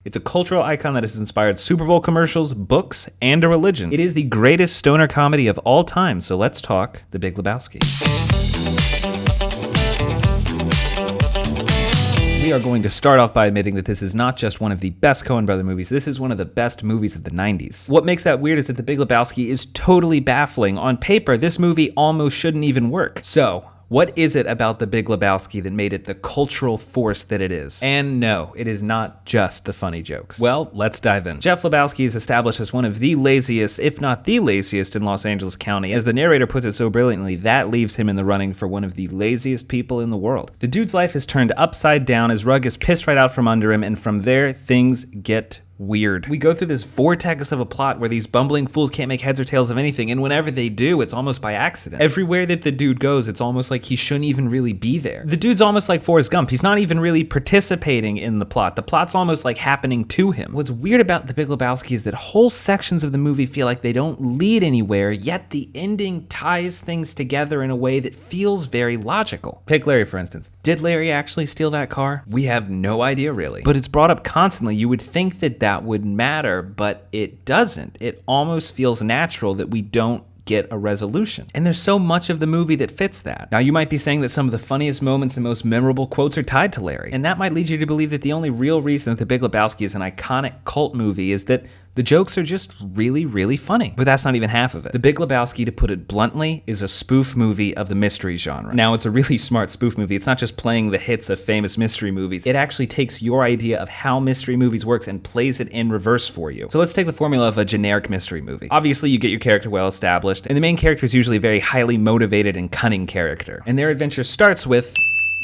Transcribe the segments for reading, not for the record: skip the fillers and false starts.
It's a cultural icon that has inspired Super Bowl commercials, books, and a religion. It is the greatest stoner comedy of all time, so let's talk The Big Lebowski. We are going to start off by admitting that this is not just one of the best Coen Brother movies, this is one of the best movies of the 90s. What makes that weird is that The Big Lebowski is totally baffling. On paper, this movie almost shouldn't even work. So, what is it about The Big Lebowski that made it the cultural force that it is? And no, it is not just the funny jokes. Well, let's dive in. Jeff Lebowski is established as one of the laziest, if not the laziest, in Los Angeles County. As the narrator puts it so brilliantly, that leaves him in the running for one of the laziest people in the world. The dude's life is turned upside down, his rug is pissed right out from under him, and from there, things get weird. We go through this vortex of a plot where these bumbling fools can't make heads or tails of anything, and whenever they do, it's almost by accident. Everywhere that the dude goes, it's almost like he shouldn't even really be there. The dude's almost like Forrest Gump. He's not even really participating in the plot. The plot's almost like happening to him. What's weird about The Big Lebowski is that whole sections of the movie feel like they don't lead anywhere, yet the ending ties things together in a way that feels very logical. Take Larry, for instance. Did Larry actually steal that car? We have no idea, really. But it's brought up constantly. You would think that would matter, but it doesn't. It almost feels natural that we don't get a resolution. And there's so much of the movie that fits that. Now, you might be saying that some of the funniest moments and most memorable quotes are tied to Larry, and that might lead you to believe that the only real reason that The Big Lebowski is an iconic cult movie is that the jokes are just really, really funny. But that's not even half of it. The Big Lebowski, to put it bluntly, is a spoof movie of the mystery genre. Now, it's a really smart spoof movie. It's not just playing the hits of famous mystery movies. It actually takes your idea of how mystery movies works and plays it in reverse for you. So let's take the formula of a generic mystery movie. Obviously, you get your character well established, and the main character is usually a very highly motivated and cunning character. And their adventure starts with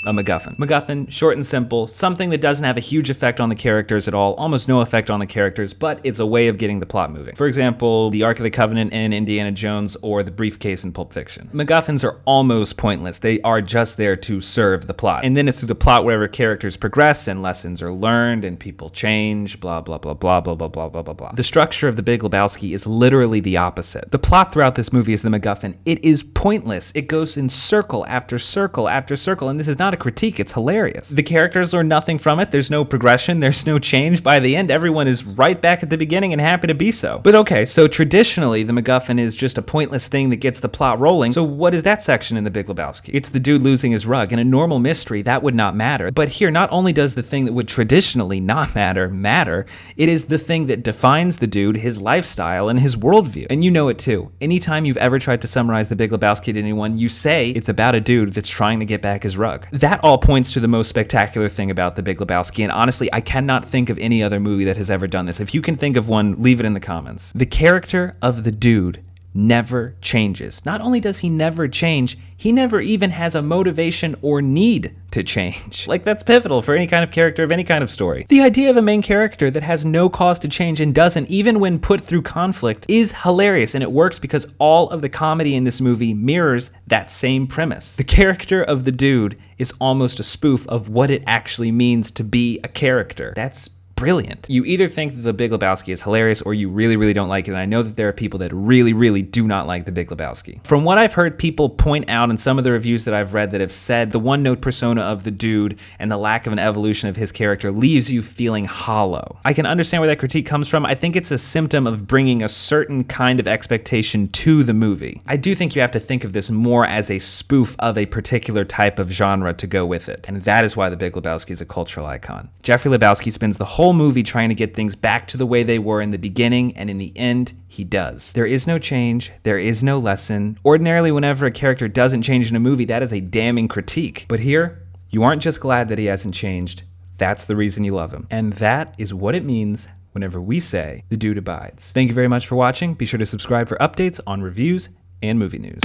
a MacGuffin. MacGuffin, short and simple, something that doesn't have a huge effect on the characters at all, almost no effect on the characters, but it's a way of getting the plot moving. For example, the Ark of the Covenant in Indiana Jones or the briefcase in Pulp Fiction. MacGuffins are almost pointless. They are just there to serve the plot. And then it's through the plot wherever characters progress and lessons are learned and people change, blah, blah, blah, blah, blah, blah, blah, blah, blah, blah. The structure of The Big Lebowski is literally the opposite. The plot throughout this movie is the MacGuffin. It is pointless. It goes in circle after circle after circle, and this is not a critique, it's hilarious. The characters learn nothing from it, there's no progression, there's no change. By the end, everyone is right back at the beginning and happy to be so. But okay, so traditionally, the MacGuffin is just a pointless thing that gets the plot rolling. So what is that section in The Big Lebowski? It's the dude losing his rug. In a normal mystery, that would not matter. But here, not only does the thing that would traditionally not matter, it is the thing that defines the dude, his lifestyle, and his worldview. And you know it too. Anytime you've ever tried to summarize The Big Lebowski to anyone, you say it's about a dude that's trying to get back his rug. That all points to the most spectacular thing about The Big Lebowski, and honestly, I cannot think of any other movie that has ever done this. If you can think of one, leave it in the comments. The character of the dude never changes. Not only does he never change, he never even has a motivation or need to change. Like, that's pivotal for any kind of character of any kind of story. The idea of a main character that has no cause to change and doesn't, even when put through conflict, is hilarious, and it works because all of the comedy in this movie mirrors that same premise. The character of the dude is almost a spoof of what it actually means to be a character. That's brilliant. You either think that The Big Lebowski is hilarious or you really, really don't like it, and I know that there are people that really, really do not like The Big Lebowski. From what I've heard people point out in some of the reviews that I've read that have said the one-note persona of the dude and the lack of an evolution of his character leaves you feeling hollow. I can understand where that critique comes from. I think it's a symptom of bringing a certain kind of expectation to the movie. I do think you have to think of this more as a spoof of a particular type of genre to go with it, and that is why The Big Lebowski is a cultural icon. Jeffrey Lebowski spends the whole movie trying to get things back to the way they were in the beginning, and in the end, he does. There is no change, there is no lesson. Ordinarily, whenever a character doesn't change in a movie, that is a damning critique. But here, you aren't just glad that he hasn't changed, that's the reason you love him. And that is what it means whenever we say the dude abides. Thank you very much for watching. Be sure to subscribe for updates on reviews and movie news.